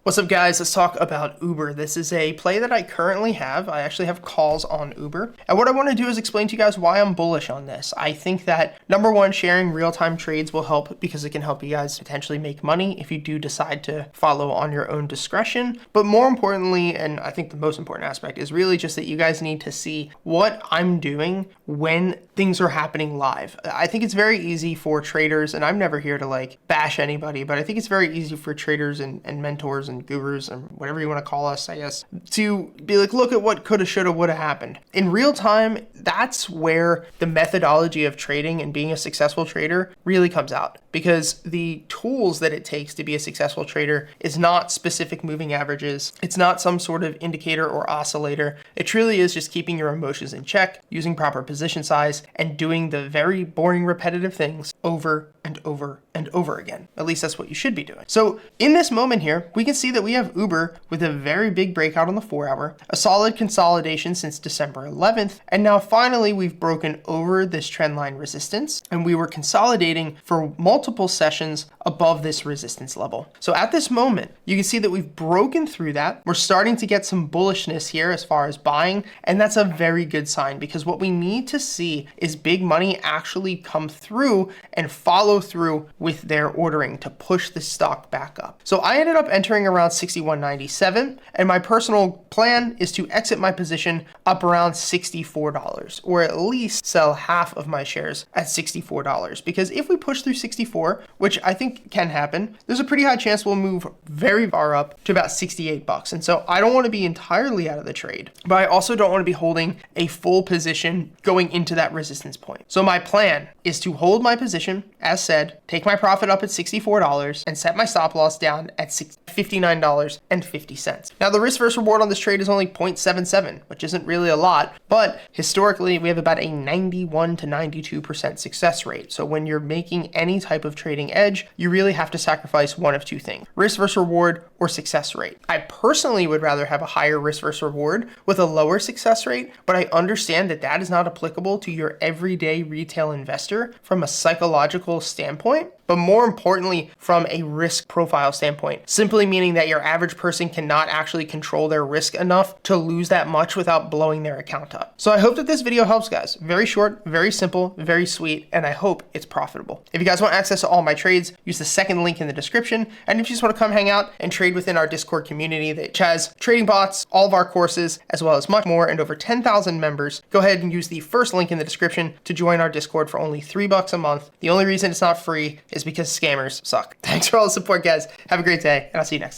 What's up, guys? Let's talk about Uber. This is a play that I currently have. I actually have calls on Uber. And what I want to do is explain to you guys why I'm bullish on this. I think that number one, sharing real-time trades will help because it can help you guys potentially make money if you do decide to follow on your own discretion. But more importantly, and I think the most important aspect is really just that you guys need to see what I'm doing when things are happening live. I think it's very easy for traders, and I'm never here to like bash anybody, but I think it's very easy for traders and mentors and gurus and whatever you want to call us, I guess, to be like, look at what coulda, shoulda, woulda happened. In real time, that's where the methodology of trading and being a successful trader really comes out, because the tools that it takes to be a successful trader is not specific moving averages. It's not some sort of indicator or oscillator. It truly is just keeping your emotions in check, using proper position size, and doing the very boring, repetitive things over and over and over again. At least that's what you should be doing. So in this moment here, we can see that we have Uber with a very big breakout on the 4-hour, a solid consolidation since December 11th, and now finally we've broken over this trend line resistance, and we were consolidating for multiple sessions above this resistance level. So at this moment, you can see that we've broken through that. We're starting to get some bullishness here as far as buying, and that's a very good sign, because what we need to see is big money actually come through and follow through with their ordering to push the stock back up. So I ended up entering around 61.97, and my personal plan is to exit my position up around $64, or at least sell half of my shares at $64, because if we push through 64, which I think can happen, there's a pretty high chance we'll move very far up to about 68 bucks. And so I don't want to be entirely out of the trade, but I also don't want to be holding a full position going into that resistance point. So my plan is to hold my position, as said, take my profit up at $64 and set my stop loss down at $59.50. Now the risk versus reward on this trade is only 0.77, which isn't really a lot, but historically we have about a 91 to 92% success rate. So when you're making any type of trading edge, you really have to sacrifice one of two things: risk versus reward or success rate. I personally would rather have a higher risk versus reward with a lower success rate, but I understand that that is not applicable to your everyday retail investor from a psychological standpoint, but more importantly, from a risk profile standpoint, simply meaning that your average person cannot actually control their risk enough to lose that much without blowing their account up. So I hope that this video helps, guys. Very short, very simple, very sweet, and I hope it's profitable. If you guys want access to all my trades, use the second link in the description. And if you just want to come hang out and trade within our Discord community that has trading bots, all of our courses, as well as much more, and over 10,000 members, go ahead and use the first link in the description to join our Discord for only $3 a month. The only reason it's not free is because scammers suck. Thanks for all the support, guys. Have a great day, and I'll see you next time.